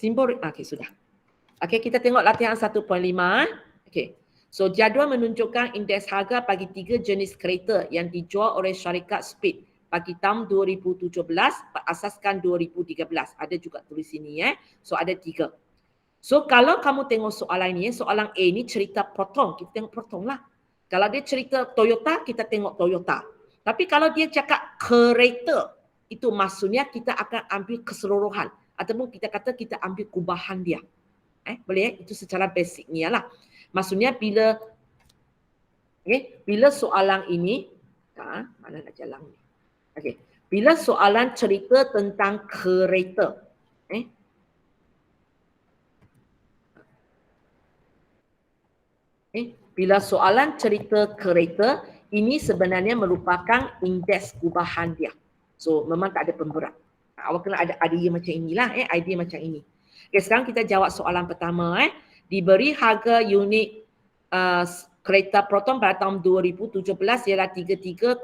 Simbol, okey sudah. Okey, kita tengok latihan 1.5. Okey. So, jadual menunjukkan indeks harga bagi 3 jenis kereta yang dijual oleh syarikat Speed bagi tahun 2017 berasaskan 2013. Ada juga tulis sini So, ada 3. So, kalau kamu tengok soalan ni, soalan A ni cerita potong. Kita tengok potong lah. Kalau dia cerita Toyota, kita tengok Toyota. Tapi kalau dia cakap kereta, itu maksudnya kita akan ambil keseluruhan. Ataupun kita kata kita ambil kubahan dia. Boleh Itu secara basicnya lah. Maksudnya bila bila soalan ini, mana nak jalan ni? Okey. Bila soalan cerita tentang kereta, bila soalan cerita kereta, ini sebenarnya merupakan indeks kubahan dia. So, memang tak ada pemberat. Awak kena ada idea macam inilah, idea macam ini. Okay, sekarang kita jawab soalan pertama. Diberi harga unit kereta Proton pada tahun 2017 ialah 33,000.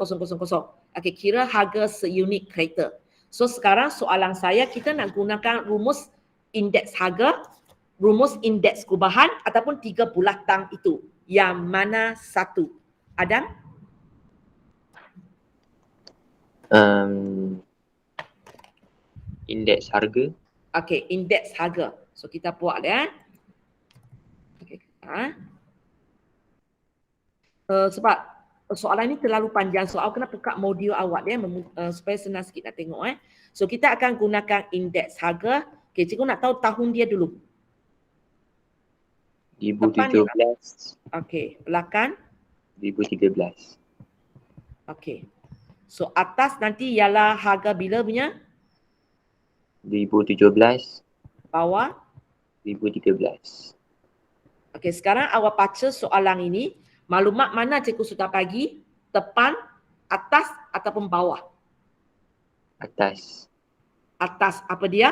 Okay, kira harga seunit kereta. So, sekarang soalan saya, kita nak gunakan rumus indeks harga, rumus indeks kubahan ataupun 3 bulatan itu. Yang mana satu? Adam? Indeks harga. Okey, indeks harga. So kita buat Okey. Sebab soalan ini terlalu panjang, so awak kena buka modul awak supaya senang sikit nak tengok So kita akan gunakan indeks harga. Okey, cikgu nak tahu tahun dia dulu. 2017. Okey, belakang 2013. Okey. So atas nanti ialah harga bila punya? 2017. Bawah 2013. Okey, sekarang awak baca soalan ini. Maklumat mana cikgu sudah bagi? Depan, atas ataupun bawah? Atas. Atas apa dia?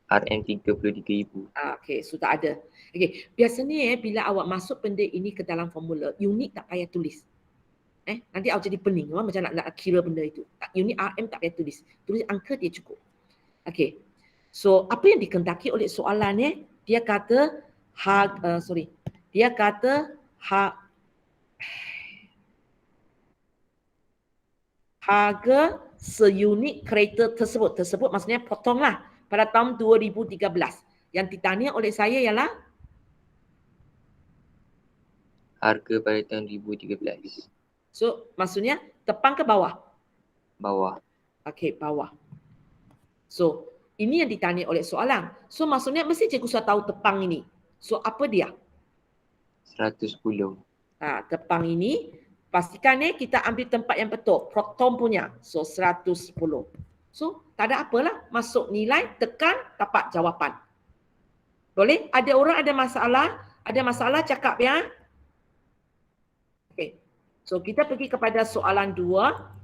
RM33,000. Okey, sudah ada. Okey, biasanya bila awak masuk benda ini ke dalam formula, unit tak payah tulis. Nanti awak jadi pening macam nak kira benda itu. Unit RM tak payah tulis. Tulis angka dia cukup. Okey. So, apa yang dikehendaki oleh soalan dia kata harga seunit kereta tersebut. Tersebut maksudnya potonglah pada tahun 2013. Yang ditanya oleh saya ialah harga pada tahun 2013. So, maksudnya depan ke bawah? Bawah. Okey, bawah. So, ini yang ditanya oleh soalan. So, maksudnya mesti cikgu sudah tahu tepang ini. So, apa dia? 110. Tepang ini, pastikan kita ambil tempat yang betul. Proton punya. So, 110. So, tak ada apalah. Masuk nilai, tekan, dapat jawapan. Boleh? Ada orang ada masalah? Ada masalah cakap ya? Okey. So, kita pergi kepada soalan 2.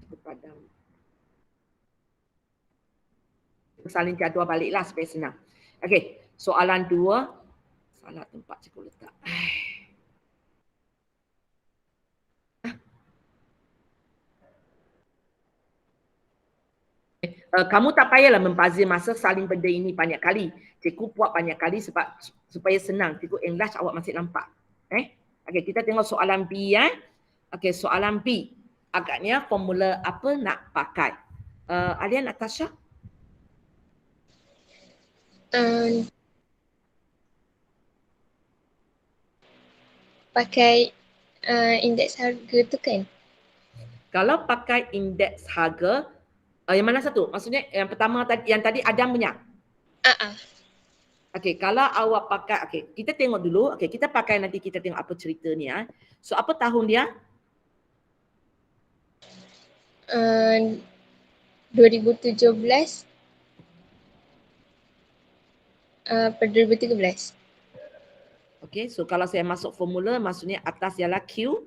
Kepada salin jadual baliklah supaya senang. Okey, soalan 2. Salah tempat cikgu letak. Kamu tak payahlah membazir masa salin benda ini banyak kali. Cikgu buat banyak kali sebab supaya senang. Cikgu enlarge awak masih nampak. Okey, kita tengok soalan B Okey, soalan B. Agaknya formula apa nak pakai? Alia, Natasha? Pakai indeks harga tu kan? Kalau pakai indeks harga, yang mana satu? Maksudnya yang pertama tadi, yang tadi Adam punya? Okey, kalau awak pakai, okey, kita tengok dulu. Okey, kita pakai nanti kita tengok apa cerita ni. So, apa tahun dia? 2017 pada 2013. Okey, so kalau saya masuk formula, maksudnya atas ialah Q.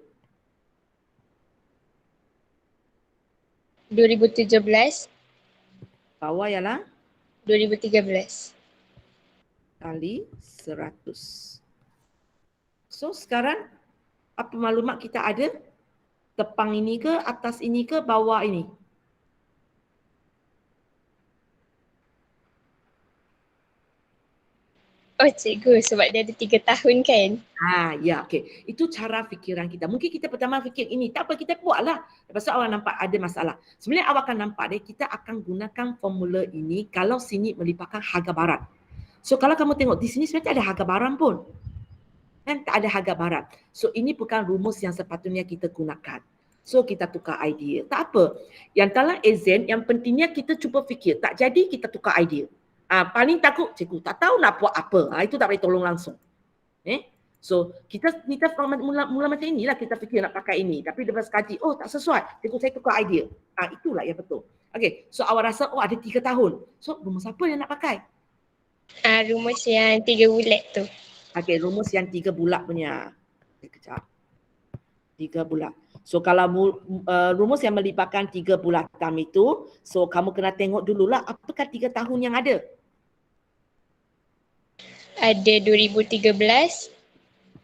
2017. Bawah ialah? 2013. Kali 100. So sekarang apa maklumat kita ada? Tepang ini ke, atas ini ke, bawah ini? Oh cikgu, sebab dia ada 3 tahun kan? Ya, okey. Itu cara fikiran kita. Mungkin kita pertama fikir ini, tak apa kita buatlah. Lepas tu awak nampak ada masalah. Sebenarnya awak akan nampak deh, kita akan gunakan formula ini kalau sini melibatkan harga barang. So kalau kamu tengok di sini sebenarnya tak ada harga barang pun. Kan tak ada harga barang. So ini bukan rumus yang sepatutnya kita gunakan. So kita tukar idea. Tak apa. Yang dalam exam yang pentingnya kita cuba fikir. Tak jadi kita tukar idea. Paling takut cikgu tak tahu nak buat apa. Itu tak boleh tolong langsung. So kita mula macam inilah kita fikir nak pakai ini. Tapi lepas kaji, oh tak sesuai. Cikgu saya tukar idea. Itulah yang betul. Okay, so awak rasa ada 3 tahun. So rumus apa yang nak pakai? Rumus yang 3 bulat tu. Okay, rumus yang 3 bulat punya. Kejap. 3 bulat. So kalau rumus yang melibatkan 3 bulatan itu, so kamu kena tengok dululah apakah 3 tahun yang ada. Ada 2013.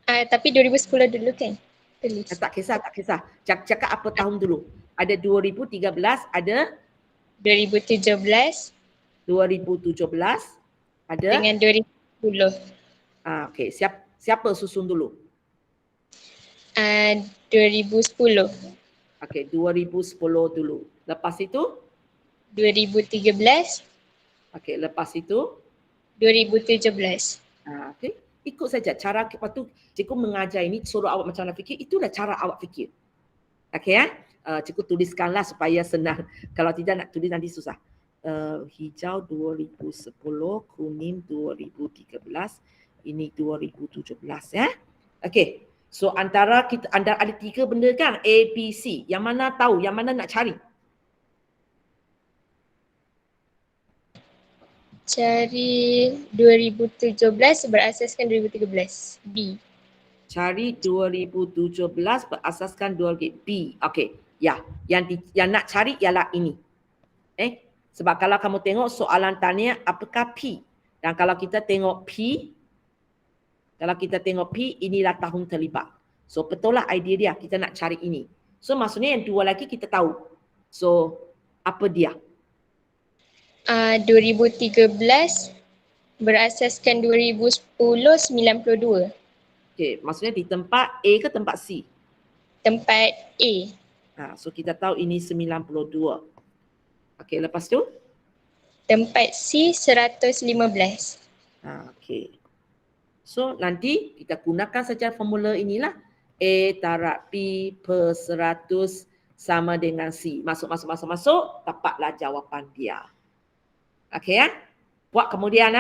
Tapi 2010 dulu kan? Tulis. Tak kisah. Cakap apa tahun dulu. Ada 2013, ada 2017 ada dengan 2010. Okey, siapa susun dulu? 2010. Okey, 2010 dulu. Lepas itu? 2013. Okey, lepas itu? 2017. Okey, ikut saja cara. Lepas tu cikgu mengajar ini suruh awak macam mana fikir, itulah cara awak fikir. Okey ya? Cikgu tuliskanlah supaya senang. Kalau tidak nak tulis nanti susah. Hijau 2010, kuning 2013, ini 2017 ya. Okey. So antara anda ada 3 benda kan? A, B, C. Yang mana tahu, yang mana nak cari? Cari 2017 berasaskan 2013. B. Cari 2017 berasaskan 2013. B. Okey. Ya, yang nak cari ialah ini. Sebab kalau kamu tengok soalan tanya apakah P? Dan kalau kita tengok P, inilah tahun terlibat. So betul lah idea dia, kita nak cari ini. So maksudnya yang 2 lagi kita tahu. So apa dia? 2013 berasaskan 2010 92. Okey, maksudnya di tempat A ke tempat C? Tempat A. So kita tahu ini 92. Okey, lepas tu? Tempat C 115. Okey. So nanti kita gunakan saja formula inilah. A darab B per 100 sama dengan C. Masuk. Dapatlah jawapan dia. Okey ya? Buat kemudian.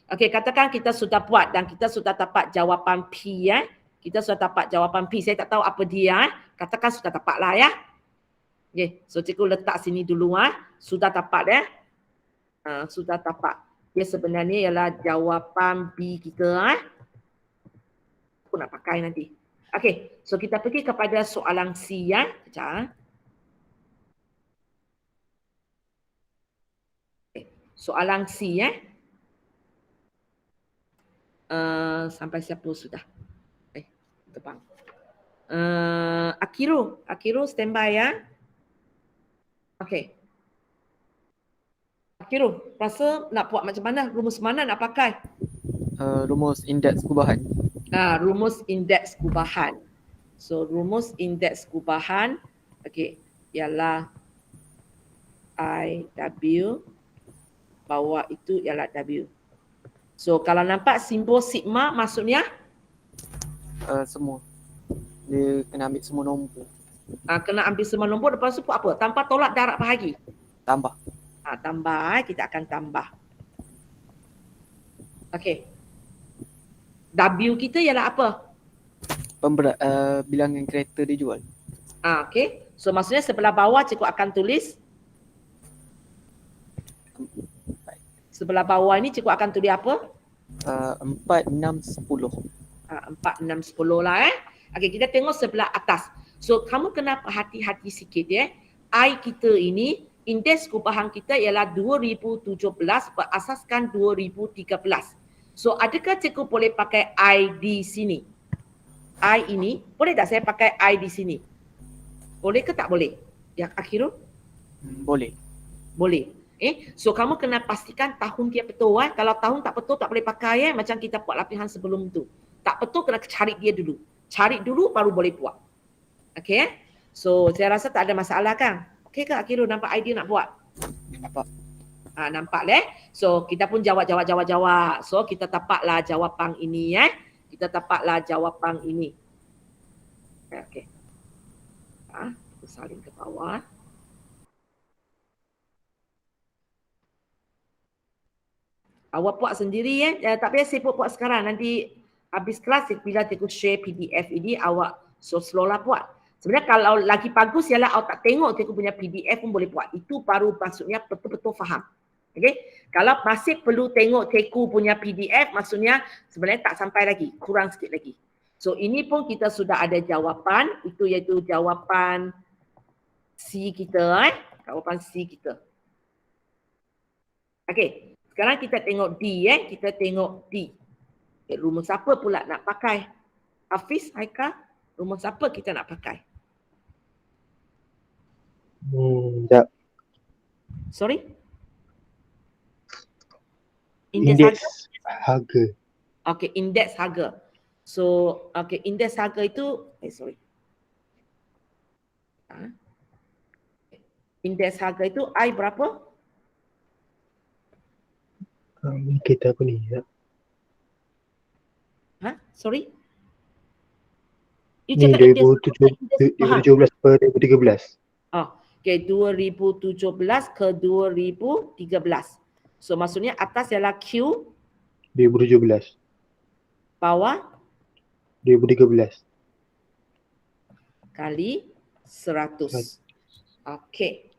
Okey, katakan kita sudah buat dan kita sudah dapat jawapan P ya. Kita sudah dapat jawapan P. Saya tak tahu apa dia. Katakan sudah dapatlah ya. Okey, so cikgu letak sini dulu Sudah dapat ya. Sudah dapat. Dia sebenarnya ialah jawapan B kita Aku nak pakai nanti. Okey, so kita pergi kepada soalan C ya. Sekejap. Soalan C ya. Sampai siapa sudah? Tebang. Akiro standby ya. Okey. Akiro, rasa nak buat macam mana? Rumus mana nak pakai? Rumus indeks kubahan. Rumus indeks kubahan. So rumus indeks kubahan ialah IW, bawah itu ialah W. So kalau nampak simbol sigma maksudnya Semua. Dia kena ambil semua nombor. Kena ambil semua nombor, lepas tu buat apa? Tanpa tolak darab bahagi. Tambah. Tambah, kita akan tambah. Okey. W kita ialah apa? Pemberat bilangan kereta dijual. Okey. So maksudnya sebelah bawah cikgu akan tulis. Sebelah bawah ni cikgu akan tulis apa? 4, 6, 10. 4, 6, 10 lah Okey, kita tengok sebelah atas. So kamu kena hati-hati sikit ya. I kita ini, indeks kubahan kita ialah 2017 berasaskan 2013. So adakah cikgu boleh pakai I di sini? I ini, boleh tak saya pakai I di sini? Boleh ke tak boleh? Yang Akhirul? Boleh. Boleh. So kamu kena pastikan tahun dia betul. Kalau tahun tak betul tak boleh pakai. Macam kita buat latihan sebelum tu. Tak betul kena cari dia dulu. Cari dulu baru boleh buat. Okay. So saya rasa tak ada masalah kan? Okay ke Akhirul, nampak idea nak buat? Nampak. Nampak leh. So kita pun jawab. So kita tapaklah jawapan ini Kita tapaklah jawapan ini. Okay. Kita salin ke bawah. Awak buat sendiri tak payah saya buat sekarang. Nanti habis kelas bila cikgu share PDF ini awak slow lah buat. Sebenarnya kalau lagi bagus ialah awak tak tengok cikgu punya PDF pun boleh buat. Itu baru maksudnya betul-betul faham. Okey. Kalau masih perlu tengok cikgu punya PDF maksudnya sebenarnya tak sampai lagi, kurang sikit lagi. So ini pun kita sudah ada jawapan, itu iaitu jawapan C kita jawapan C kita. Okey. Sekarang kita tengok D kita tengok D. Rumus apa pula nak pakai? Hafiz, Haikal, rumus apa kita nak pakai? Tak. Sorry? Indeks harga. Okay, indeks harga. So, okay, indeks harga itu, indeks harga itu I berapa? Kita apa ni? Tak. Sorry? You Ni cakap indeks 2017 per 2013. Okay, 2017 ke 2013. So maksudnya atas ialah Q, 2017. bawah 2013. kali 100. Okay.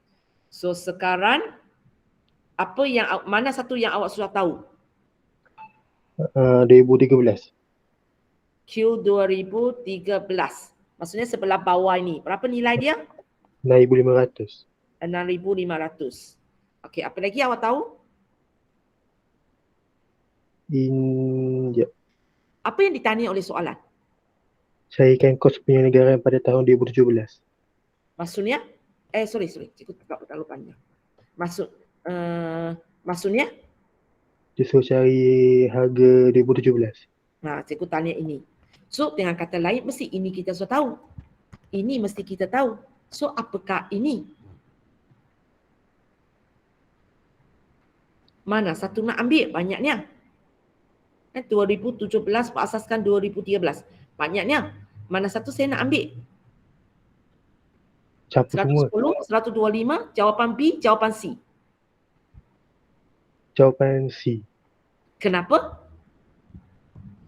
So sekarang mana satu yang awak sudah tahu? 2013. Q 2013. Maksudnya sebelah bawah ini. Berapa nilai dia? 6,500. 6,500. Okey, apa lagi awak tahu? Apa yang ditanya oleh soalan? Carikan kos penyelenggaraan pada tahun 2017. Maksudnya? Sorry. Cikgu tak terlalu panjang. Maksudnya? Dia suruh cari harga 2017. Cikgu tanya ini. So, dengan kata lain, mesti ini kita sudah tahu. Ini mesti kita tahu. So, apakah ini? Mana satu nak ambil? Banyaknya. 2017 berasaskan 2013. Banyaknya. Mana satu saya nak ambil? Campur semua. 110, 125, jawapan B, jawapan C. Jawapan C. Kenapa?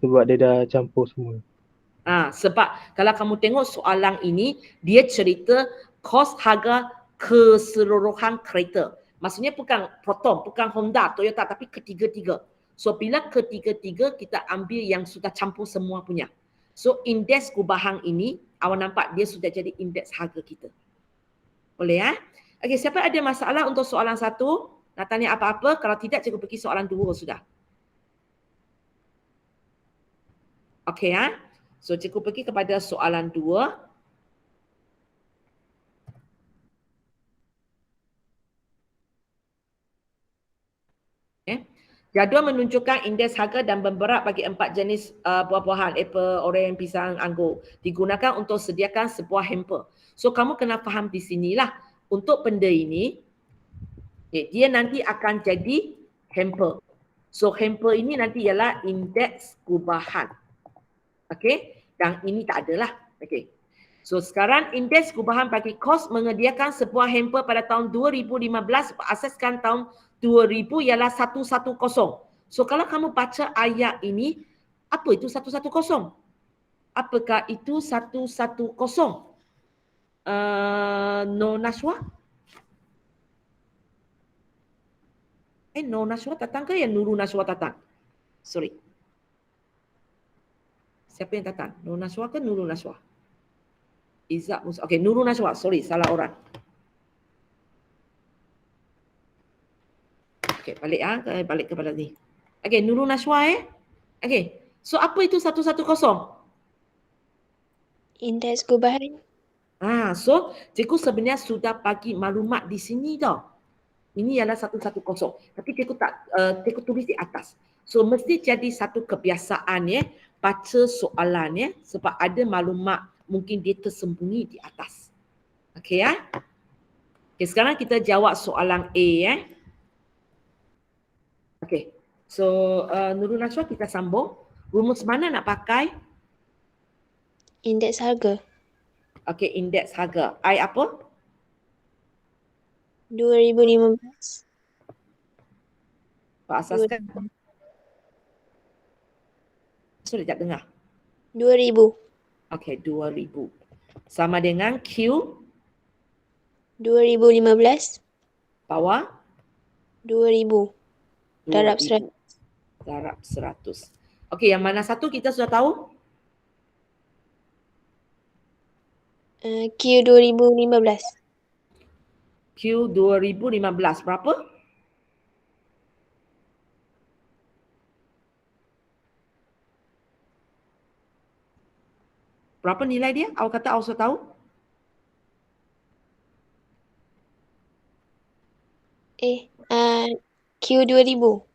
Sebab dia dah campur semua. Sebab kalau kamu tengok soalan ini, dia cerita kos harga keseluruhan kereta. Maksudnya bukan Proton, bukan Honda, Toyota, tapi ketiga-tiga. So bila ketiga-tiga kita ambil yang sudah campur semua punya. So indeks gubahan ini, awak nampak dia sudah jadi indeks harga kita. Boleh Okey, siapa ada masalah untuk soalan 1? Nak tanya apa-apa? Kalau tidak, cikgu pergi soalan 2 sudah. Okey So cikgu pergi kepada soalan 2. Jadual menunjukkan indeks harga dan pemberat bagi 4 jenis buah-buahan, apple, oren, pisang, anggur. Digunakan untuk sediakan sebuah hamper. So kamu kena faham di sinilah. Untuk benda ini, dia nanti akan jadi hamper. So hamper ini nanti ialah indeks gubahan. Okey, dan ini tak adalah. Okey. So sekarang indeks gubahan bagi kos menyediakan sebuah hamper pada tahun 2015 berasaskan tahun 2000 ialah 110. So kalau kamu baca ayat ini, apa itu 110? Apakah itu 110? No Nashwa? No Nashwa datang ke yang Nurul Nashwa datang? Sorry. Siapa yang datang? No Nashwa ke Nurul Nashwa? Izzat Musa. Okay, Nurul Nashwa. Sorry, salah orang. Okay, balik kepada ni. Okay, Nurul Nashwa Okay. So apa itu 110? Indeks gubahan. So cikgu sebenarnya sudah bagi maklumat di sini tau. Ini ialah 110. Tapi cikgu tulis di atas. So mesti jadi satu kebiasaan baca soalan sebab ada maklumat mungkin dia tersembunyi di atas. Okey ya. Okay, sekarang kita jawab soalan A Okey. So Nurul Naswa kita sambung. Rumus mana nak pakai? Indeks harga. Okey, indeks harga. I apa? 2015. Pak asaskan. Sorry, tak dengar. 2000. Okey, 2000. Sama dengan Q 2015. bawah 2000. Darab 2000. Darab 100. Okey, yang mana satu kita sudah tahu? Q 2015. Q 2015 berapa? Berapa nilai dia? Awak kata awak sudah tahu? Q 2000.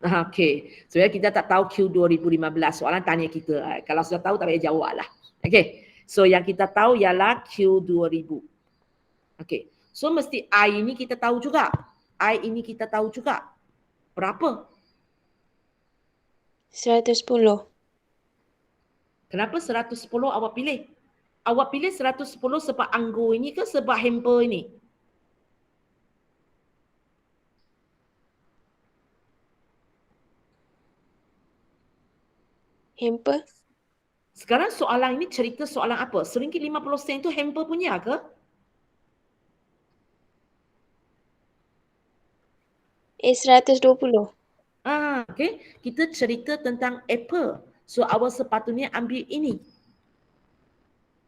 Okey. Sebenarnya kita tak tahu Q 2015. Soalan tanya kita. Kalau sudah tahu tak payah jawab lah. Okey. So yang kita tahu ialah Q 2000. Okey. So mesti I ini kita tahu juga. I ini kita tahu juga. Berapa? 110. Kenapa 110 awak pilih? Awak pilih 110 sebab anggur ini ke sebab hamper ini? Hamper. Sekarang soalan ini cerita soalan apa? RM1.50 tu hamper punya ke? A120. Okey. Kita cerita tentang Apple. So awak sepatutnya ambil ini.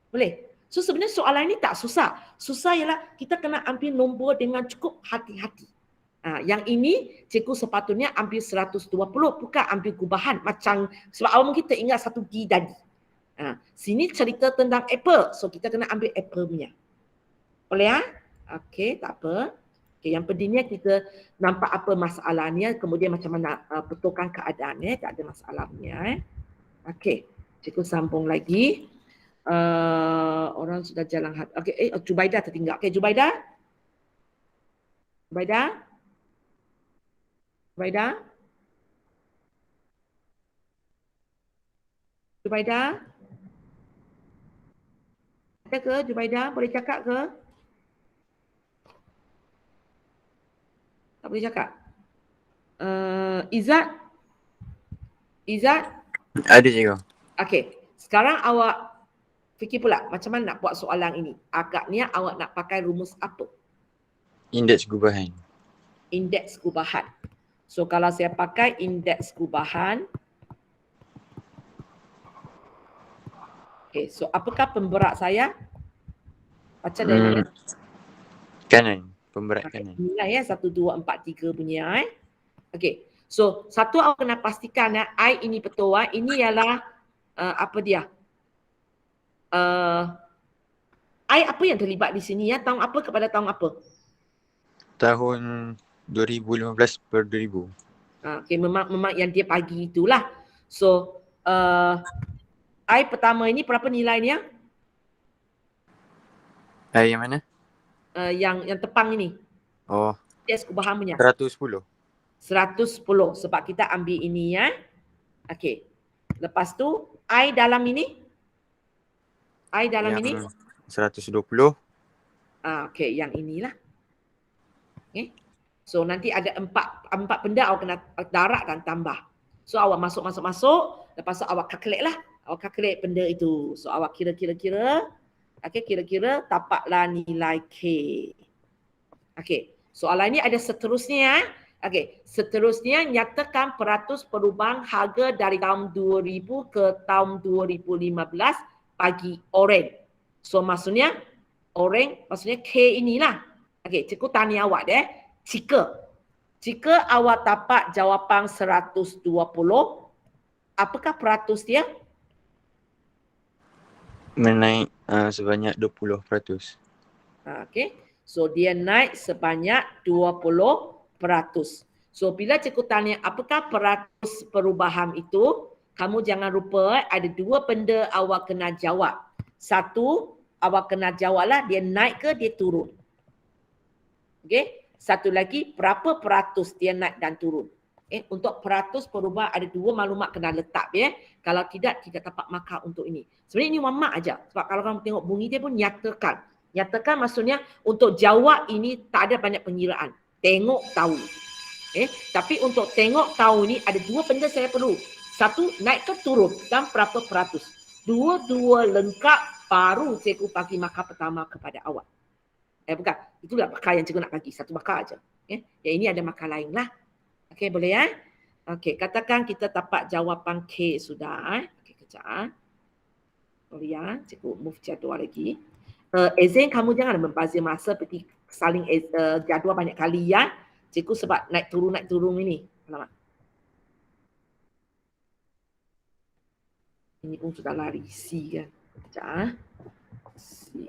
Boleh? So sebenarnya soalan ini tak susah. Susah ialah kita kena ambil nombor dengan cukup hati-hati. Yang ini cikgu sepatutnya ambil 120, bukan ambil gubahan macam sebab awak mungkin teringat 1G tadi. Sini cerita tentang Apple. So kita kena ambil Apple punya. Boleh ya? Okey, tak apa. Okay, yang pentingnya kita nampak apa masalahnya, kemudian macam mana betulkan keadaannya, tak ada masalahnya. Okey, cikgu sambung lagi. Orang sudah jalan hati. Okey, Jubaidah tertinggal. Okey, Jubaidah. Jubaidah. Jubaidah. Jubaidah. Ada ke Jubaidah? Boleh cakap ke? Tak boleh cakap. Izzat? Izzat? Ada cikgu. Okey. Sekarang awak fikir pula macam mana nak buat soalan ini. Agaknya awak nak pakai rumus apa? Indeks gubahan. Indeks gubahan. So kalau saya pakai indeks gubahan. Okey, so apakah pemberat saya? Baca dari mana? Kanan. Pemberat kanan. Nilai 1, 2, 4, 3 punya Okey. So satu awak kena pastikan I ini betul ini ialah apa dia? I apa yang terlibat di sini tahun apa kepada tahun apa? Tahun 2015 per 2000. Okey, memang yang dia bagi itulah. So I pertama ini berapa nilainya? Yang mana? Yang tepang ini. Oh, Indeks gubahan punya. 110. 110 sebab kita ambil ini Okey. Lepas tu I dalam ini? I dalam yang ini? 120. Okey, yang inilah. Okay. So nanti ada empat benda awak kena darab dan tambah. So awak masuk. Lepas tu awak calculate lah. Awak calculate benda itu. So awak kira-kira. Okey, kira-kira dapatlah nilai K. Okey. Soalan ini ada seterusnya. Okey. Seterusnya nyatakan peratus perubahan harga dari tahun 2000 ke tahun 2015 bagi orang. So maksudnya orang maksudnya K inilah. Okey, cikgu tanya awak Jika awak dapat jawapan 120, apakah peratus dia? Menaik sebanyak 20%. Okey. So dia naik sebanyak 20%. So bila cikgu tanya apakah peratus perubahan itu, kamu jangan lupa ada dua benda awak kena jawab. Satu, awak kena jawablah dia naik ke dia turun. Okey. Satu lagi, berapa peratus dia naik dan turun. Untuk peratus perubahan ada dua maklumat kena letak ya. Kalau tidak dapat markah untuk ini. Sebenarnya ini one mark aja. Sebab kalau kamu tengok bunyi dia pun nyatakan. Nyatakan maksudnya untuk jawab ini tak ada banyak pengiraan. Tengok tahu. Tapi untuk tengok tahu ni ada dua benda saya perlu. Satu, naik ke turun dan berapa peratus. Dua-dua lengkap baru cikgu bagi markah pertama kepada awak. Bukan. Itulah markah yang cikgu nak bagi. Satu markah aja. Yang ini ada markah lain lah. Okey, boleh ya? Okey, katakan kita dapat jawapan K sudah. Okey, kejap. Boleh ya? Cikgu move jadual lagi. Exam kamu jangan membazir masa pergi saling jadual banyak kali ya. Cikgu sebab naik turun ini. Alamak. Ini pun sudah lari C kan. Sekejap. C.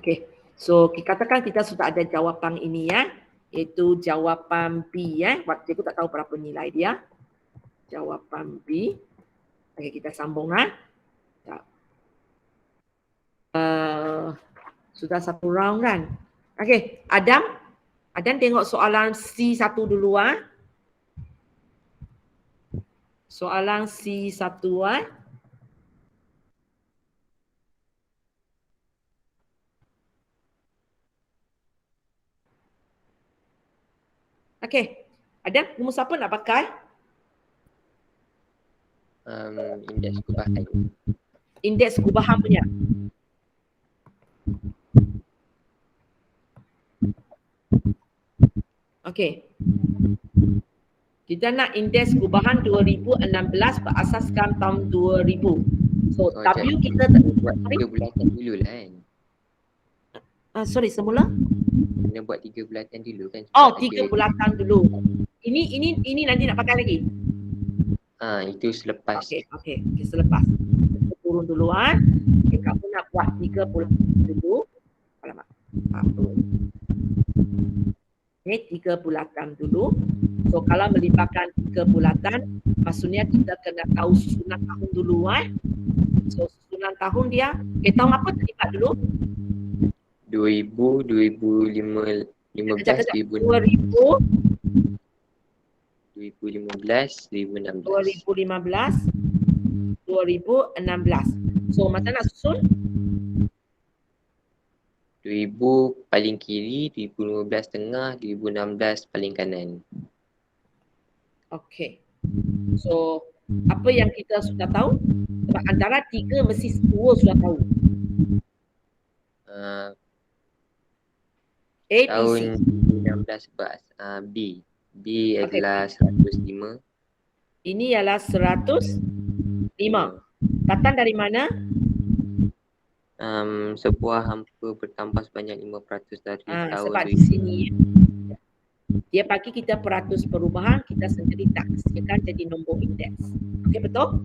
Okey. So katakan kita sudah ada jawapan ini ya. Iaitu jawapan B ya. Cikgu tak tahu berapa nilai dia. Jawapan B. Okey, kita sambung ha. Sudah satu round kan. Okey, Adam tengok soalan C1 dulu ah. Soalan C1 ah. Okey. Adam, rumus apa nak pakai? Indeks kubahan. Indeks kubahan punya. Okey. Kita nak indeks kubahan 2016 berasaskan tahun 2000. So, W kita buat 3 bulatan dulu lah kan. Sorry, semula? Kena buat 3 bulatan dulu kan. Oh, 3 bulatan dulu. Ini nanti nak pakai lagi? Itu selepas. Okey, selepas. Kita turun dulu ah. Okay, kamu nak buat 3 bulatan dulu. Alamak. Ini 3 bulatan dulu. So kalau melibatkan 3 bulatan, maksudnya kita kena tahu susunan tahun dulu So susunan tahun dia, tahun apa terlibat dulu? 2000, 2015, 2016. 2015, 2016. 2016. So macam nak susun? 2000 paling kiri, 2015 tengah, 2016 paling kanan. Okey. So apa yang kita sudah tahu? Sebab antara 3 mesti 2 sudah tahu. A, B, Tahun C. 2016 B. B adalah 105. Ini ialah 105. Datang dari mana? Sebuah hampa bertambah sebanyak 5% dari tahun sebab 2000. di sini dia bagi kita peratus perubahan, kita sendiri tak kesiakan jadi nombor indeks. Okey, betul?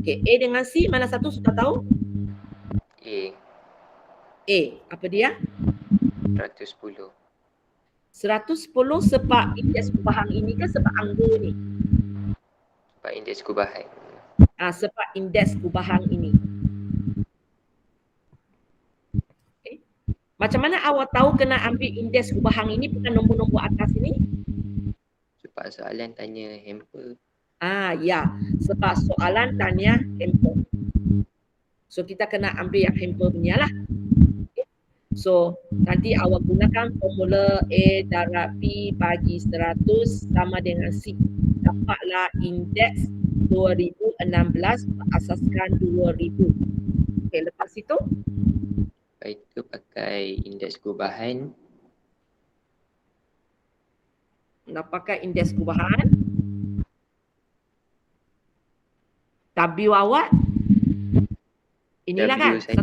Okey, A dengan C mana satu sudah tahu? A, apa dia? 110. 110 sebab indeks perubahan ini ke sebab angka ni? Sebab indeks kubahan. Sebab indeks perubahan ini. Okay. Macam mana awak tahu kena ambil indeks perubahan ini bukan nombor-nombor atas ini? Sebab soalan tanya hamper. Ya, sebab soalan tanya hamper. So kita kena ambil yang hamper punya lah. So, nanti awak gunakan formula A darab B bagi 100 sama dengan C. Dapatlah indeks 2016 berasaskan 2000. Okey, lepas itu? Lepas itu pakai indeks kubahan. Nak pakai indeks kubahan. W awak? Inilah kan? 1,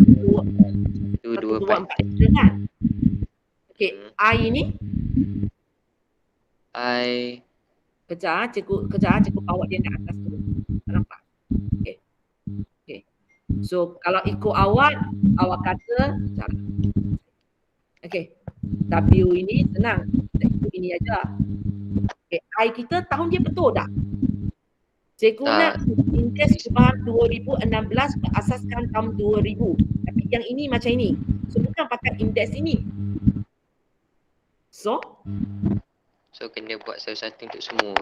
2, 4 kan? Okey, I ini? I Kejap, cikgu bawa dia naik atas dulu. Tak nampak? Okey. Okey. So kalau ikut awak kata kejap. Okey. W ini senang. Kita ikut ini aja. Okey, I kita tahun dia betul tak? Cikgu nak indeks perubahan 2016 berasaskan tahun 2000. Tapi yang ini macam ini. So bukan pakai indeks ini. So kena buat satu-satu untuk semua.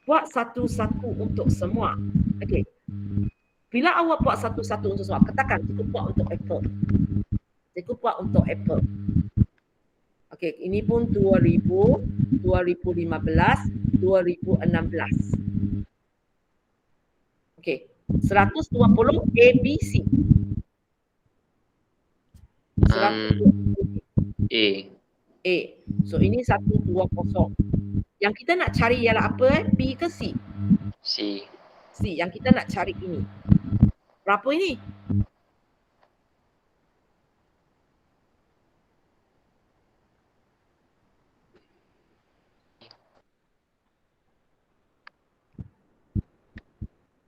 buat satu-satu untuk semua. Okey. Bila awak buat satu-satu untuk semua, katakan cikgu buat untuk Apple. Cikgu buat untuk Apple. Okey, ini pun 2000, 2015, 2016. Okey, 120 ABC. 120 A. A. So ini 120. Yang kita nak cari ialah apa? B ke C? C. C. Yang kita nak cari ini. Berapa ini?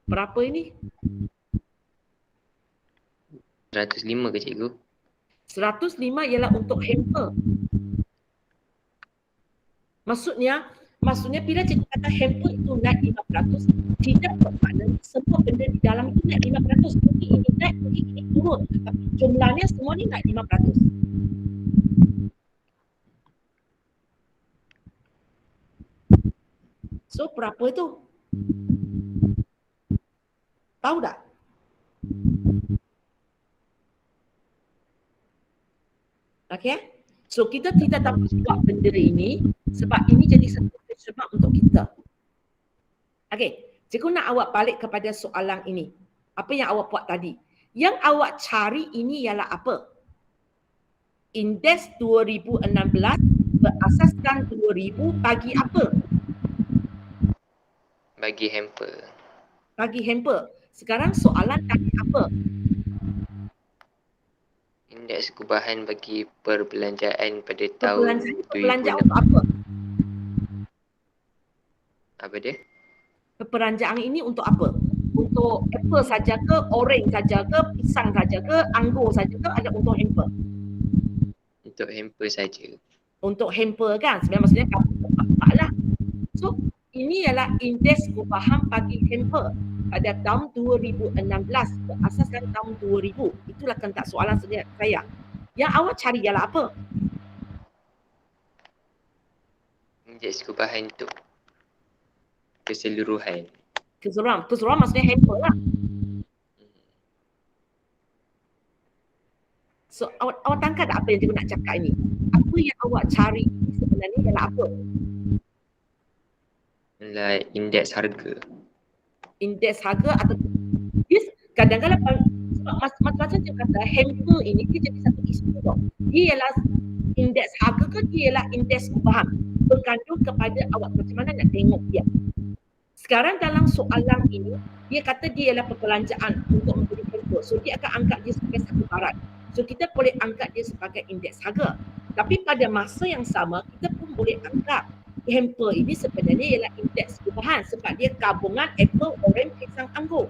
Berapa ini? 105 ke cikgu? 105 ialah untuk hamper. Maksudnya bila cikgu kata hamper itu naik 5%, tidak bermakna semua benda di dalam itu naik 5%. Mungkin ini naik, mungkin ini turun. Tapi jumlahnya semua ni naik 5%. So berapa itu? Tahu tak? Okay? So kita tidak dapat buat benda ini sebab ini jadi satu sebab untuk kita. Okay, cikgu nak awak balik kepada soalan ini. Apa yang awak buat tadi? Yang awak cari ini ialah apa? Indeks 2016 berasaskan 2000 bagi apa? Bagi hamper. Bagi hamper. Sekarang soalan tadi apa? Indeks gubahan bagi perbelanjaan pada tahun Perbelanjaan 2006. untuk apa? Apa dia? Perbelanjaan ini untuk apa? Untuk apple saja ke, orange saja ke, pisang saja ke, anggur saja ke, ada untuk hamper? Untuk hamper saja. Untuk hamper kan? Sebenarnya maksudnya kamu tempat lah. So, ini ialah indeks gubahan bagi hamper pada tahun 2016 berasaskan tahun 2000. Itulah kentak soalan saya. Yang awak cari ialah apa? Indeks gubahan untuk keseluruhan. Keseluruhan maksudnya hamper lah. So awak tangkap tak apa yang cikgu nak cakap ini? Apa yang awak cari sebenarnya ialah apa? Ialah indeks harga. Indeks harga atau kadang-kadang macam-macam dia kata hamper ini dia jadi satu isu tau. Dia ialah indeks harga ke dia ialah indeks gubahan? Bergantung kepada awak macam mana nak tengok dia. Sekarang dalam soalan ini, dia kata dia ialah perbelanjaan untuk membeli hamper. So dia akan angkat dia sebagai satu barat. So kita boleh angkat dia sebagai indeks harga. Tapi pada masa yang sama, kita pun boleh angkat hamper ini sebenarnya ialah indeks gubahan sebab dia gabungan apple, orange, pisang, anggur.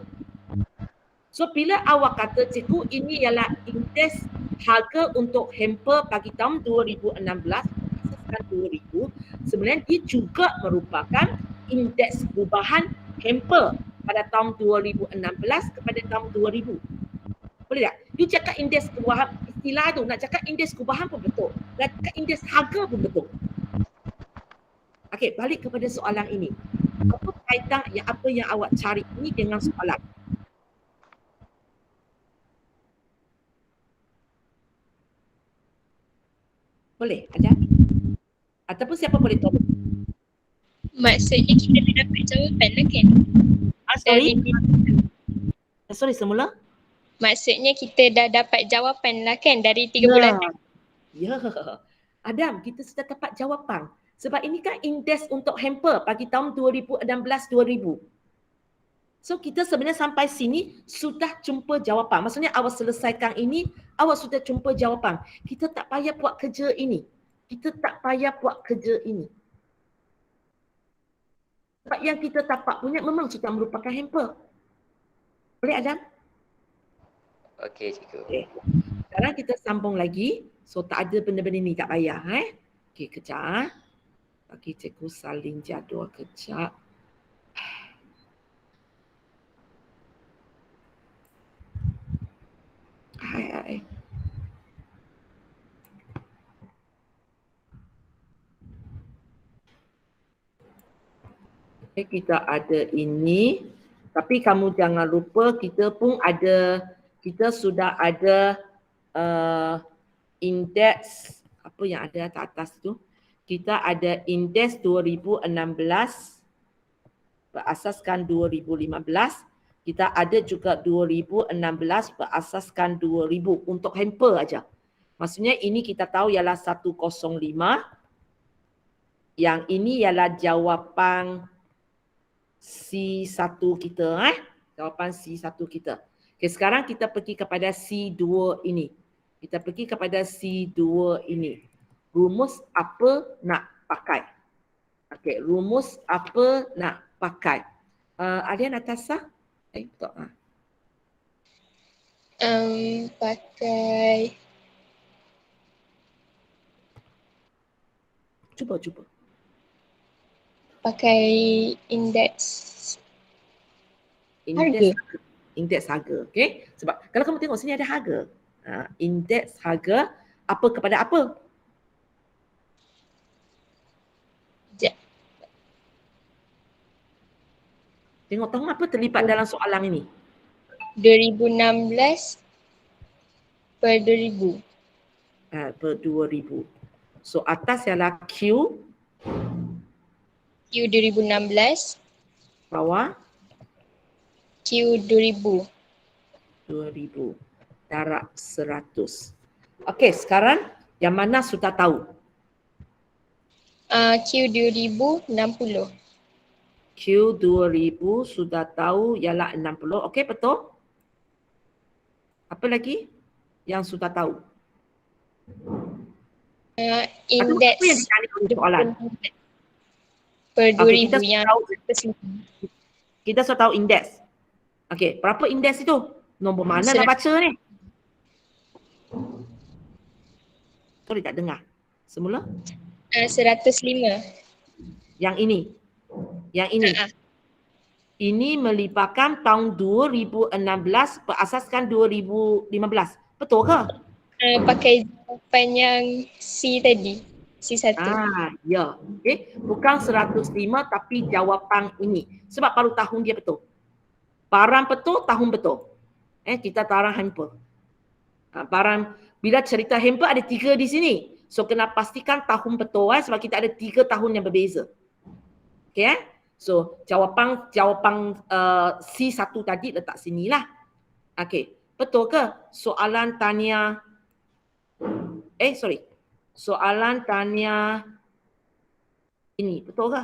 So bila awak kata cikgu ini ialah indeks harga untuk hamper bagi tahun 2016 asaskan 2000, sebenarnya dia juga merupakan indeks gubahan hamper pada tahun 2016 kepada tahun 2000. Boleh tak? You cakap indeks gubahan, istilah tu nak cakap indeks gubahan pun betul. Nak cakap indeks harga pun betul. Okey, balik kepada soalan ini. Apa kaitan apa yang awak cari ini dengan soalan? Boleh? Ada? Ataupun siapa boleh tolong? Maksudnya kita dah dapat jawapan lah kan? Sorry, semula? Maksudnya kita dah dapat jawapan lah kan dari 3 bulan. Ya. Adam, kita sudah dapat jawapan. Sebab ini kan indeks untuk hamper bagi tahun 2016-2000. So kita sebenarnya sampai sini sudah jumpa jawapan. Maksudnya awak selesaikan ini, awak sudah jumpa jawapan. Kita tak payah buat kerja ini. Sebab yang kita tapak punya memang sudah merupakan hamper. Boleh Adam? Okey cikgu. Okay. Sekarang kita sambung lagi. So tak ada benda-benda ni, tak payah. Okey, kejap. Bagi cikgu salin jadual kejap. Hai. Okay, kita ada ini. Tapi kamu jangan lupa kita pun ada, kita sudah ada indeks, apa yang ada atas atas tu. Kita ada indeks 2016 berasaskan 2015. Kita ada juga 2016 berasaskan 2000 untuk hamper aja. Maksudnya ini kita tahu ialah 105. Yang ini ialah jawapan C1 kita. Jawapan C1 kita. Okay, sekarang kita pergi kepada C2 ini. Kita pergi kepada C2 ini. Rumus apa nak pakai? Okay, rumus apa nak pakai? Ada Natasha? Betul. Pakai Cuba. pakai indeks harga. Indeks harga. Okay? Sebab kalau kamu tengok sini ada harga. Indeks harga apa kepada apa? Tengok tahun apa terlibat dalam soalan ini? 2016 per 2000. Per 2000. So atas ialah Q. Q 2016, Bawah Q 2000. 2000. Darab 100. Okey, sekarang yang mana sudah tahu? Q 2060. Q 2000 sudah tahu ialah 60. Okey, betul? Apa lagi yang sudah tahu? Indeks Apa yang ditanya oleh soalan? per 2000 kita yang tahu, tersebut. kita sudah tahu indeks. Okey, berapa indeks itu? Nombor mana nak baca ni? Sorry, tak dengar. Semula? 105. Yang ini. Yang ini. Ini melibatkan tahun 2016 berasaskan 2015. Betul ke? Pakai jawapan yang C tadi. C1. Ya. Okay. Bukan 105 tapi jawapan ini. Sebab baru tahun dia betul. Barang betul, tahun betul. Kita tarang hamper. Barang, bila cerita hamper ada 3 di sini. So kena pastikan tahun betul sebab kita ada 3 tahun yang berbeza. Okay. So jawapan C1 tadi letak sinilah. Okay. Betul ke? Soalan tanya Soalan tanya ini betul ke?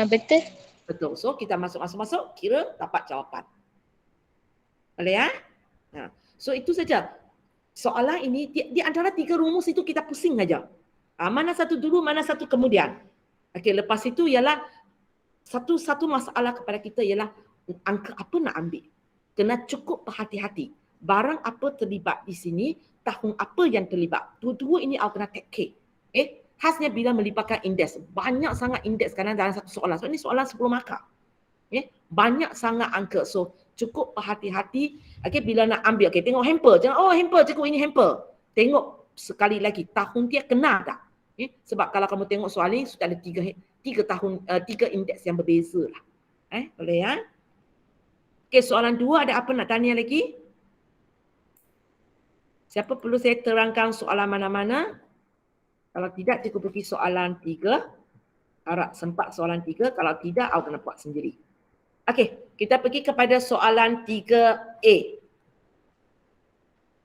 Betul. Betul. So kita masuk kira dapat jawapan. Boleh ya? So itu saja. Soalan ini di antara 3 rumus itu kita pusing saja. Mana satu dulu, mana satu kemudian. Okey, lepas itu ialah satu masalah kepada kita ialah angka apa nak ambil. Kena cukup berhati-hati. Barang apa terlibat di sini, tahun apa yang terlibat. Dua-dua ini awak kena take care. Khasnya bila melibatkan indeks. Banyak sangat indeks sekarang dalam satu soalan. So ini soalan 10 markah. Banyak sangat angka. So cukup berhati-hati. Bila nak ambil, tengok hamper. Jangan, hamper, cukup ini hamper. Tengok sekali lagi, tahun dia kena tak? Sebab kalau kamu tengok soalan ini, sudah ada 3 indeks yang berbeza lah. Boleh ya? Soalan 2 ada apa nak tanya lagi? Siapa perlu saya terangkan soalan mana-mana? Kalau tidak, cukup pergi soalan 3. Harap sempat soalan 3. Kalau tidak, awak kena buat sendiri. Okey, kita pergi kepada soalan 3A.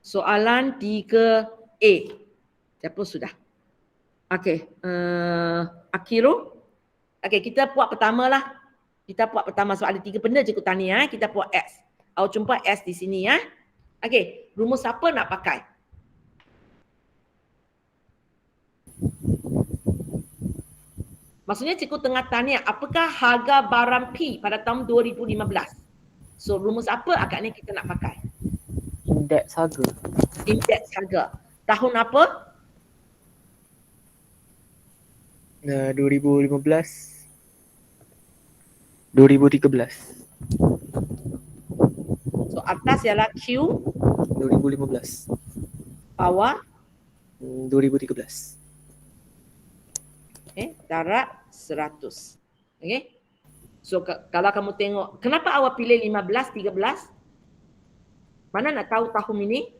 Soalan 3A. Siapa sudah? Okey, Akhiru. Okey, kita buat pertama lah. Kita buat pertama sebab ada 3 benda je aku tanya. Kita buat S. Awak jumpa S di sini ya. Okey, rumus apa nak pakai? Maksudnya cikgu tengah tanya apakah harga barang P pada tahun 2015. So rumus apa agaknya kita nak pakai? Indeks harga. Indeks harga. Tahun apa? 2015. 2013. So atas ialah Q, 2015. bawah 2013. darat 100. Okay. So kalau kamu tengok, kenapa awak pilih 15, 13? Mana nak tahu tahun ini?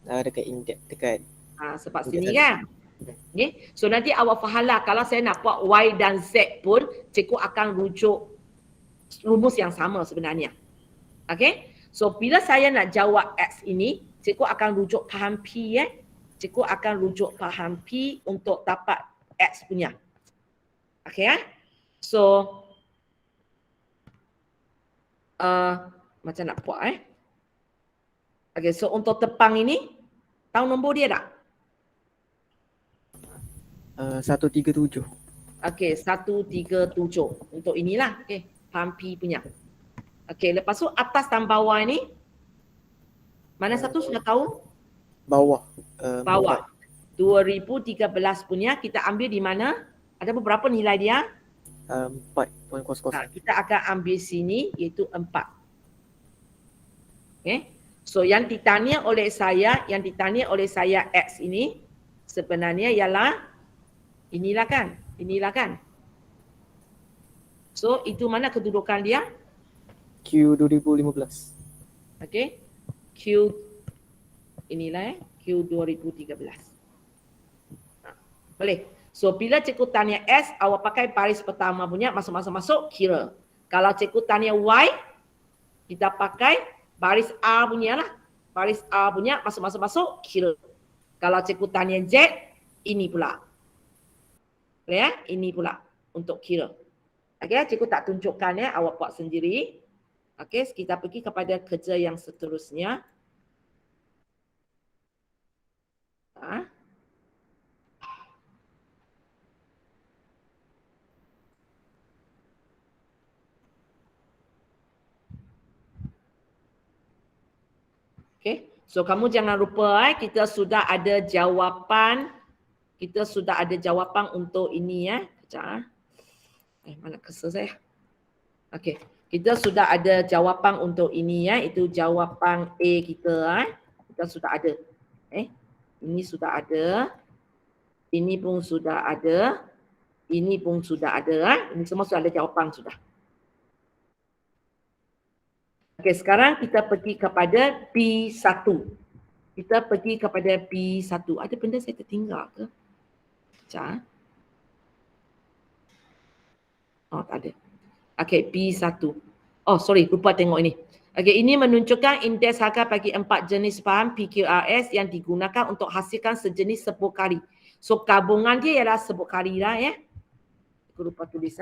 Dekat indeks, dekat Sebab indeks sini harga. kan. Okay. So nanti awak fahamlah kalau saya nak buat Y dan Z pun, cikgu akan rujuk rumus yang sama sebenarnya. Okay. So bila saya nak jawab X ini, cikgu akan rujuk paham P Cikgu akan rujuk paham P untuk dapat X punya. Okay So macam nak buat Okay, so untuk tepang ini, tahu nombor dia tak? 137. Okay, 137. Untuk inilah, okay, paham P punya. Okay, lepas tu atas dan bawah ini, mana satu sudah tahu? Bawah. Bawah. 2013 punya, kita ambil di mana? Ada beberapa nilai dia. 4.00. Kita akan ambil sini, iaitu 4. Okay. So yang ditanya oleh saya X ini sebenarnya ialah inilah kan. So itu mana kedudukan dia? Q 2015. Okay. Q inilah Q 2013. Boleh. So bila cikgu tanya S, awak pakai baris pertama punya masuk kira. Kalau cikgu tanya Y, kita pakai baris A punya lah. Baris A punya masuk kira. Kalau cikgu tanya Z, ini pula. Boleh ya? Ini pula untuk kira. Okey, cikgu tak tunjukkan awak buat sendiri. Okey, kita pergi kepada kerja yang seterusnya. Okay. So kamu jangan lupa kita sudah ada jawapan. Kita sudah ada jawapan untuk ini Kejap mana cursor saya? Okay. Kita sudah ada jawapan untuk ini itu jawapan A kita Kita sudah ada. Ini sudah ada. Ini pun sudah ada. Ini pun sudah ada Ini semua sudah ada jawapan sudah. Okey, sekarang kita pergi kepada B1. Kita pergi kepada B1. Ada benda saya tertinggal ke? Sekejap. Oh, tak ada. Okey, B1. Oh, sorry, lupa tengok ini. Okey, ini menunjukkan indeks harga bagi 4 jenis bahan PQRS yang digunakan untuk hasilkan sejenis sebut kari. So, gabungan dia ialah sebut kari lah Aku lupa tulis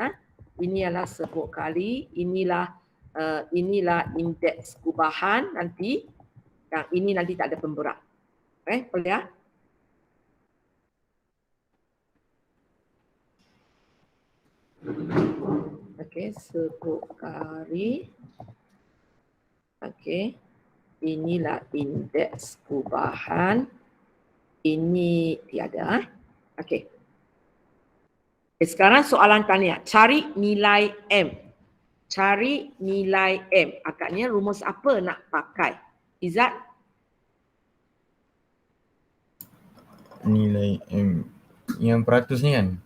Ini ialah sebut kari, inilah indeks gubahan nanti. Yang ini nanti tak ada pemberat. Boleh ya? Okey, sebut kari. Okey. Inilah indeks gubahan. Ini tiada. Okey. Sekarang soalan tanya, cari nilai M. Cari nilai M. Agaknya rumus apa nak pakai? Izzat? Nilai M. Yang peratus ni kan?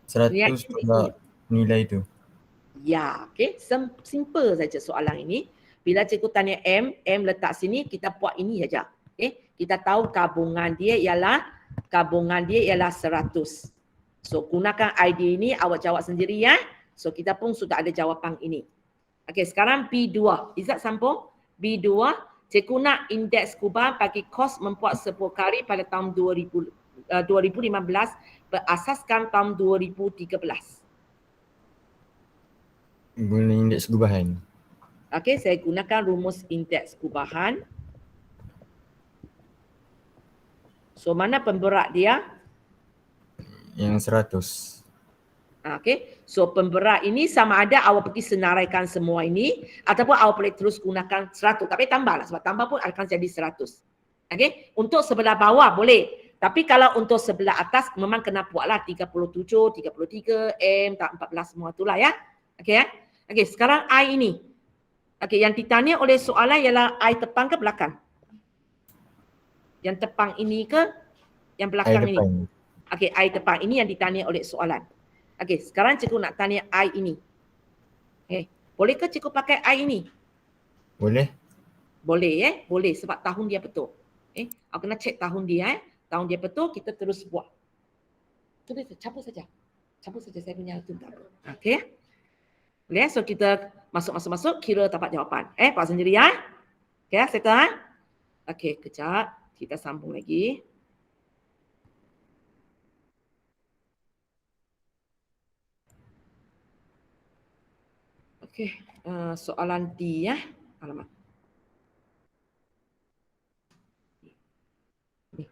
100 pula nilai tu. Ya, okey. Simple saja soalan ini. Bila cikgu tanya M letak sini, kita buat ini saja. Okey. Kita tahu gabungan dia ialah 100. So gunakan ID ini, awak jawab sendiri So kita pun sudah ada jawapan ini. Okey, sekarang B2. Izzat sambung. B2, cikgu nak indeks gubahan bagi kos membuat sebut kari pada tahun 2015 berasaskan tahun 2013. Guna indeks gubahan. Okey, saya gunakan rumus indeks gubahan. So mana pemberat dia? yang 100. Okay. So pemberat ini sama ada awak pergi senaraikan semua ini ataupun awak boleh terus gunakan 100. Tapi tambahlah sebab tambah pun akan jadi 100. Okay. Untuk sebelah bawah boleh. Tapi kalau untuk sebelah atas memang kena buatlah 37, 33, M, tak 14 semua itulah ya. Okay ya. Okay, sekarang I ini. Okay, yang ditanya oleh soalan ialah I tepang ke belakang? Yang tepang ini ke yang belakang ini? Okay, I tepang ini yang ditanya oleh soalan. Okey, sekarang cikgu nak tanya I ini. Boleh ke cikgu pakai I ini? Boleh. Boleh boleh sebab tahun dia betul. Aku kena cek tahun dia Tahun dia betul, kita terus buat. Tu dia cabut saja. Cabut saja saya punya tu tak apa. Okey. Boleh, so kita masuk kira dapat jawapan. Buat sendiri ya. Okey, settle. Okey, kejap. Kita sambung lagi. Okey, soalan D ya. Alamak. Ni.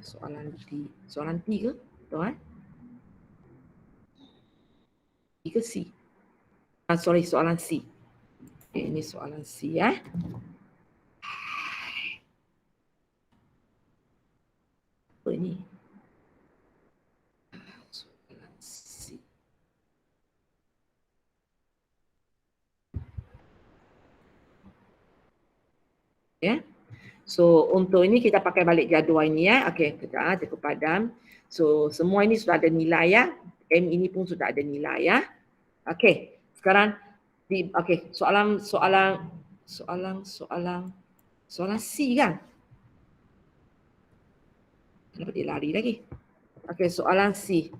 Soalan D. Soalan D ke? Betul D ke C? Sorry, soalan C. Okay, ini soalan C ya. Apa ini? Soalan C. Ya. So untuk ini kita pakai balik jadual ini ya. Okey, kita cukup padam. So semua ini sudah ada nilai ya. M ini pun sudah ada nilai ya. Okey, sekarang soalan C kan? Kenapa dia lari lagi? Okey, soalan C.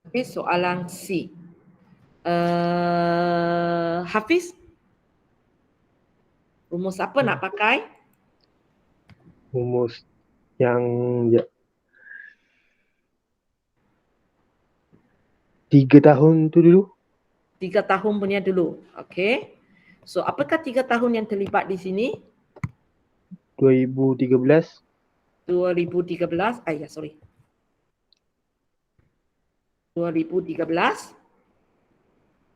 Okey, soalan C. Hafiz, rumus apa nak pakai? Rumus yang 3 tahun tu dulu. 3 tahun punya dulu. Okey. So apakah 3 tahun yang terlibat di sini? 2013. 2013. Sorry. 2013.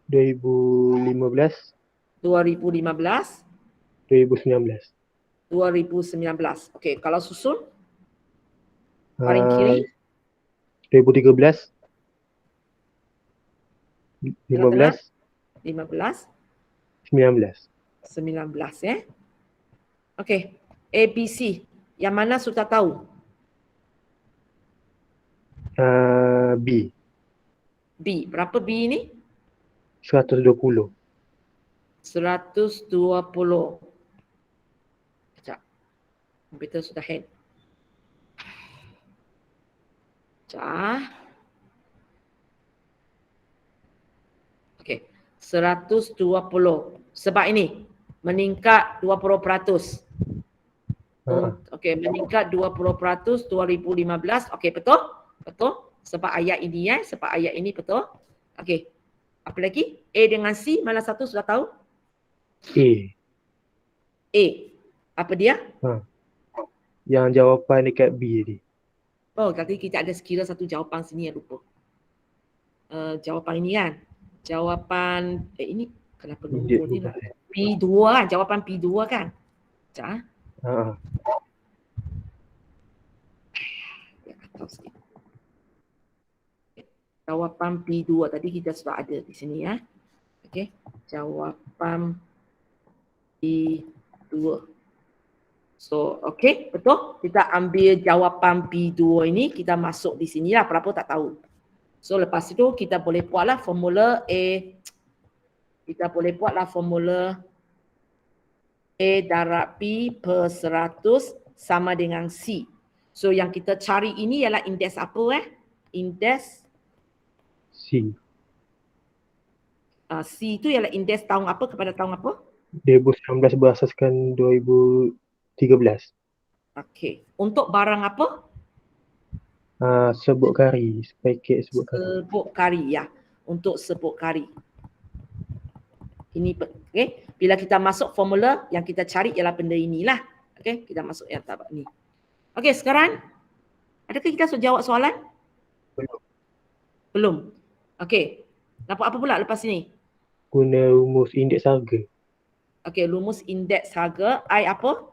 2015. 2015. 2019. 2019. Okey, kalau susun paling kiri 2013. 15. 19. 19 ya. Okey, ABC. Yang mana sudah tahu? B. B. Berapa B ini? 120. 120. Sekejap. Komputer sudah hang. Sekejap. Okey. 120. Sebab ini meningkat 20%. Okey, meningkat 20% 2015. Okey, betul? Betul? Sebab ayat ini ya, sebab ayat ini betul. Okey. Apa lagi? A dengan C, mana satu sudah tahu? A. Apa dia? Yang jawapan dekat B tadi. Oh, tadi kita ada sekira satu jawapan sini yang lupa. Jawapan ini kan. Jawapan ini kenapa nombor ni lah? P2 kan, jawapan P2 kan? Sekejap. Jawapan P2 tadi kita sudah ada di sini ya. Okey, jawapan P2. So, okey, betul. Kita ambil jawapan P2 ini, kita masuk di sini lah, berapa tak tahu. So, lepas itu kita boleh buatlah formula A. Kita boleh buatlah formula A darab P per 100 sama dengan C. So, yang kita cari ini ialah indeks apa Indeks C. C itu ialah indeks tahun apa kepada tahun apa? 2019 berasaskan 2013. Okey. Untuk barang apa? Sebut kari. Paket sebut kari. Sebut kari ya. untuk sebut kari. Ini okey. Bila kita masuk formula yang kita cari ialah benda inilah. Okey, kita masuk yang tabak ni. Okey, sekarang adakah kita jawab soalan? Belum. Okey. Nampak apa pula lepas ni? Guna rumus indeks harga. Okey, rumus indeks harga I apa?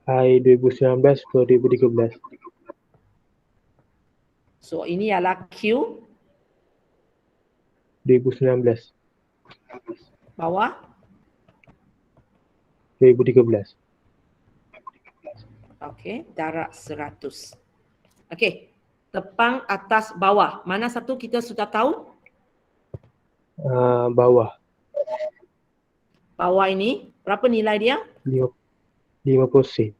I 2019 per 2013. So ini ialah Q 2019 bawah 2013. okey, darab 100. Okey. Tepang, atas, bawah. Mana satu kita sudah tahu? Bawah Bawah ini berapa nilai dia? 50%.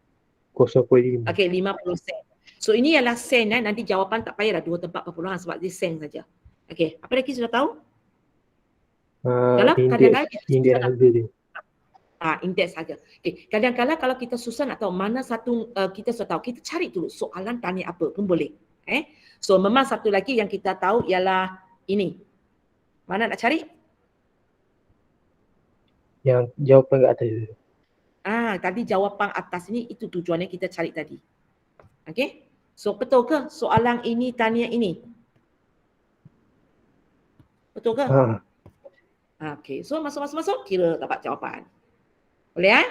0.5. Okey, 50 sen. So ini ialah sen nanti jawapan tak payahlah 2 tempat perpuluhan sebab dia sen saja. Okey, apa lagi sudah tahu? Dalam kadang-kadang kita Indeks harga dia. indeks harga. Okey, kadang-kadang kalau kita susah nak tahu mana satu kita sudah tahu, kita cari dulu soalan tanya apa pun boleh. So memang satu lagi yang kita tahu ialah ini. Mana nak cari? Yang jawapan kat atas tu. Tadi jawapan atas ni itu tujuannya kita cari tadi. Okey? So betul ke soalan ini tanya ini? Betul ke? Okey. So masuk kira dapat jawapan. Boleh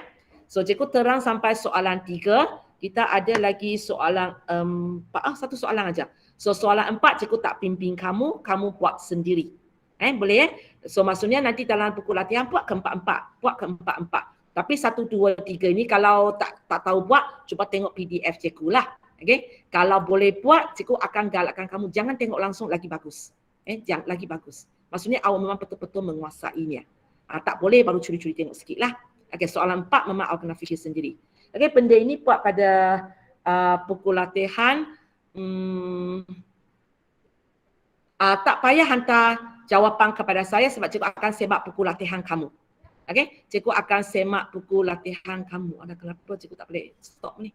So cikgu terang sampai soalan 3. Kita ada lagi soalan 4. Satu soalan aja. So soalan 4 cikgu tak pimpin kamu buat sendiri. Boleh So maksudnya nanti dalam buku latihan buat ke 4-4. Buat ke 4-4. Tapi 1, 2, 3 ni kalau tak tahu buat, cuba tengok PDF cikgu lah. Okay? Kalau boleh buat, cikgu akan galakkan kamu jangan tengok langsung lagi bagus. Jangan lagi bagus. Maksudnya awak memang betul-betul menguasainya. Tak boleh baru curi-curi tengok sikit lah. Okay, soalan 4 memang awak kena fikir sendiri. Okay, benda ini buat pada buku latihan. Tak payah hantar jawapan kepada saya sebab cikgu akan semak buku latihan kamu. Okey, cikgu akan semak buku latihan kamu. Ada kenapa cikgu tak boleh stop ni?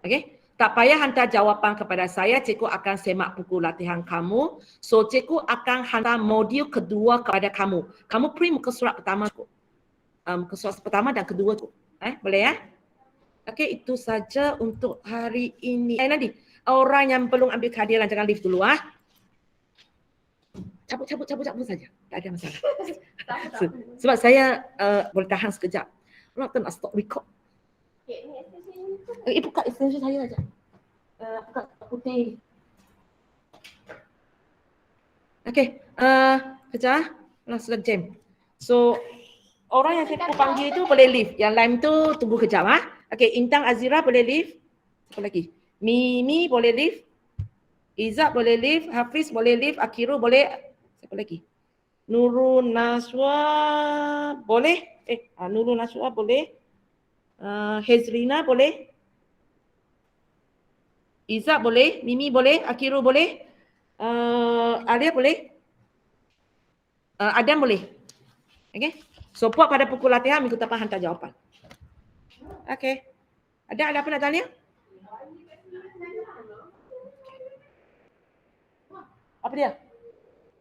Okey, tak payah hantar jawapan kepada saya, cikgu akan semak buku latihan kamu. So cikgu akan hantar modul kedua kepada kamu. Kamu print muka surat pertama cikgu. Muka surat pertama dan kedua cikgu. Boleh ya? Okey, itu saja untuk hari ini. Nanti orang yang belum ambil kehadiran jangan leave dulu Cabut saja. Tak ada masalah. Sebab saya boleh tahan sekejap. Nak nak stop record. Buka extension saya saja. Buka putih. Okey, kejap. Sudah jam. So, orang yang saya panggil itu boleh leave. Yang lain tu tunggu kejap. Okey, Intang Azira boleh leave. Siapa lagi? Mimi boleh leave. Izzat boleh leave. Hafiz boleh leave. Akiru boleh. Siapa lagi? Nurul Naswa boleh? Nurul Naswa boleh. Hezrina boleh. Izzat boleh. Mimi boleh. Akiru boleh. Alia boleh. Adam boleh. Okay. So buat pada pukul latihan minggu depan hantar jawapan. Okay. Ada apa nak tanya? Apa dia?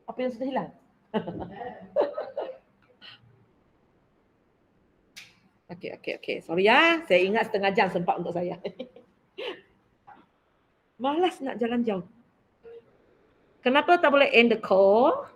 Apa yang sudah hilang? Okey. Sorry ya. Saya ingat setengah jam sempat untuk saya. Malas nak jalan jauh. Kenapa tak boleh end the call?